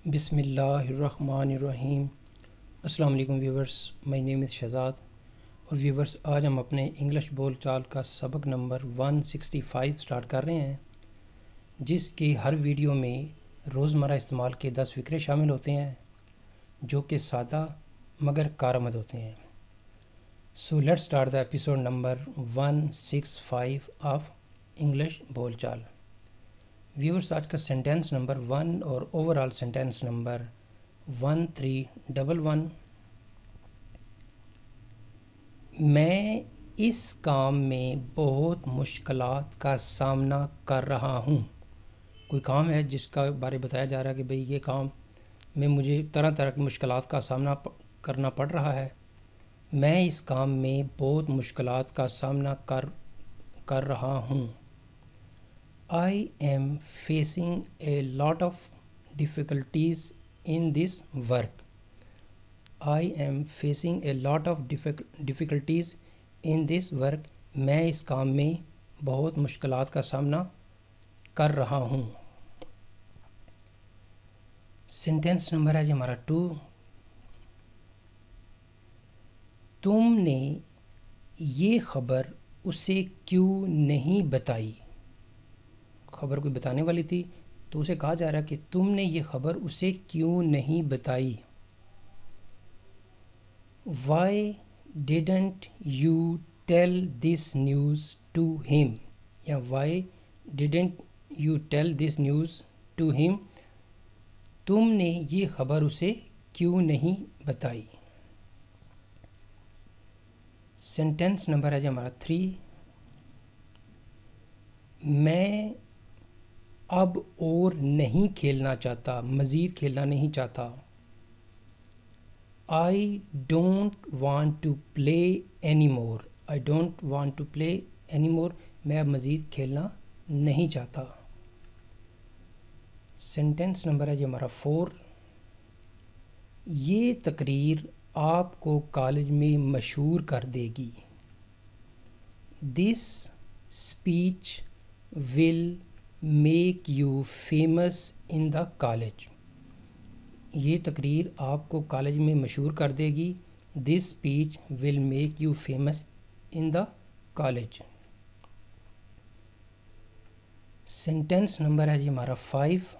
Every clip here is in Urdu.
بسم اللہ الرحمن الرحیم۔ السلام علیکم ویورز، مائی نیم از شہزاد۔ اور ویورز، آج ہم اپنے انگلش بول چال کا سبق نمبر 165 سٹارٹ کر رہے ہیں، جس کی ہر ویڈیو میں روزمرہ استعمال کے 10 فقرے شامل ہوتے ہیں جو کہ سادہ مگر کارآمد ہوتے ہیں۔ So let start the episode number 165 of English بول چال۔ ویورز، آج کا سینٹینس نمبر 1 اور اوور آل سینٹینس نمبر 1311۔ میں اس کام میں بہت مشکلات کا سامنا کر رہا ہوں۔ کوئی کام ہے جس کا بارے بتایا جا رہا ہے کہ بھئی یہ کام میں مجھے طرح طرح کی مشکلات کا سامنا کرنا پڑ رہا ہے۔ میں اس کام میں بہت مشکلات کا سامنا کر رہا ہوں۔ I am facing a lot of difficulties in this work. I am facing a lot of difficulties in this work. میں اس کام میں بہت مشکلات کا سامنا کر رہا ہوں۔ سینٹینس نمبر ہے جی ہمارا 2۔ تم نے یہ خبر اسے کیوں نہیں بتائی؟ خبر کوئی بتانے والی تھی تو اسے کہا جا رہا ہے کہ تم نے یہ خبر اسے کیوں نہیں بتائی۔ Why didn't you tell this news to him؟ یا Why didn't you tell this news to him؟ تم نے یہ خبر اسے کیوں نہیں بتائی۔ سینٹینس نمبر ہے جی ہمارا 3۔ میں اب اور نہیں کھیلنا چاہتا، مزید کھیلنا نہیں چاہتا۔ I don't want to play anymore۔ I don't want to play anymore۔ میں اب مزید کھیلنا نہیں چاہتا۔ سینٹینس نمبر ہے جی ہمارا 4۔ یہ تقریر آپ کو کالج میں مشہور کر دے گی۔ This speech will make you famous in the college۔ یہ تقریر آپ کو کالج میں مشہور کر دے گی۔ This speech will make you famous in the college۔ Sentence number ہے جی ہمارا 5۔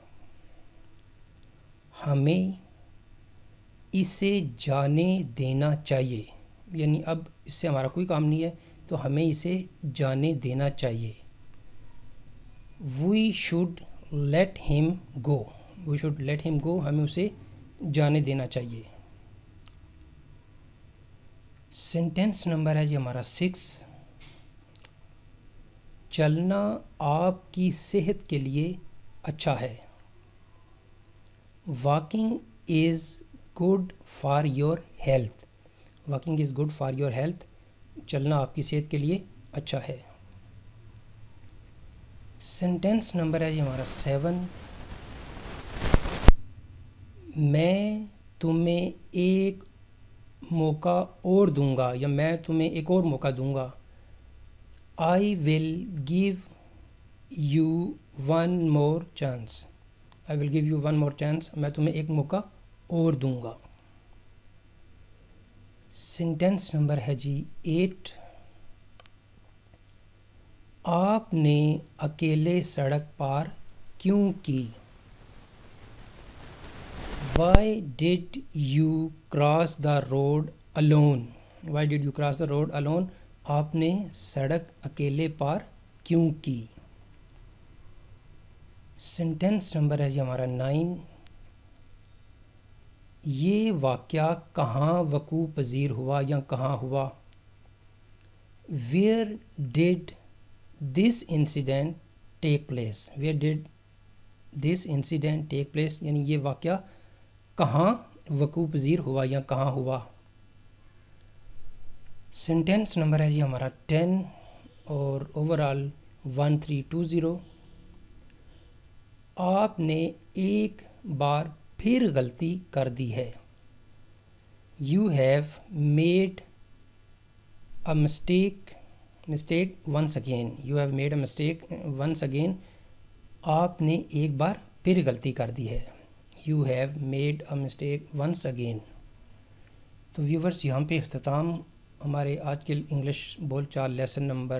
ہمیں اسے جانے دینا چاہیے، یعنی اب اس سے ہمارا کوئی کام نہیں ہے تو ہمیں اسے جانے دینا چاہیے۔ We should let him go۔ We should let him go۔ ہمیں اسے جانے دینا چاہیے۔ سینٹینس نمبر ہے جی ہمارا 6۔ چلنا آپ کی صحت کے لیے اچھا ہے۔ Walking is good for your health۔ Walking is good for your health۔ چلنا آپ کی صحت کے لیے اچھا ہے۔ سینٹینس نمبر ہے جی ہمارا 7۔ میں تمہیں ایک موقع اور دوں گا، یا میں تمہیں ایک اور موقع دوں گا۔ I will give you one more chance۔ I will give you one more chance۔ میں تمہیں ایک موقع اور دوں گا۔ سینٹینس نمبر ہے جی 8۔ آپ نے اکیلے سڑک پار کیوں کی؟ Why did you cross the road alone؟ Why did you cross the road alone؟ آپ نے سڑک اکیلے پار کیوں کی؟ سینٹینس نمبر ہے جی ہمارا 9۔ یہ واقعہ کہاں وقوع پذیر ہوا یا کہاں ہوا؟ Where did this incident take place؟ Where did this incident take place؟ یعنی یہ واقعہ کہاں وقوع پذیر ہوا یا کہاں ہوا؟ سینٹینس نمبر ہے جی ہمارا 10 اور اوور آل 1320۔ آپ نے ایک بار پھر غلطی کر دی ہے۔ You have made a mistake once again۔ You have made a mistake once again۔ آپ نے ایک بار پھر غلطی کر دی ہے۔ you have made a mistake once again. تو ویورز یہاں پہ اختتام ہمارے آج کے انگلش بول چال لیسن نمبر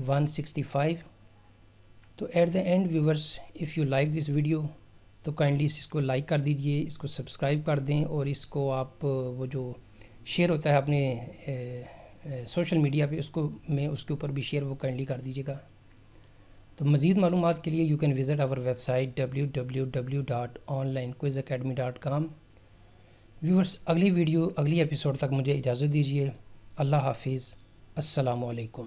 165. تو at the end viewers if you like this video تو کائنڈلی اس کو لائک کر دیجئے، اس کو سبسکرائب کر دیں، اور اس کو آپ وہ جو شیئر ہوتا ہے اپنے سوشل میڈیا پہ اس کے اوپر بھی شیئر وہ کائنڈلی کر دیجیے گا. تو مزید معلومات کے لیے you can visit our website www.onlinequizacademy.com. Viewers اگلی ایپیسوڈ تک مجھے اجازت دیجیے. اللہ حافظ. السلام علیکم.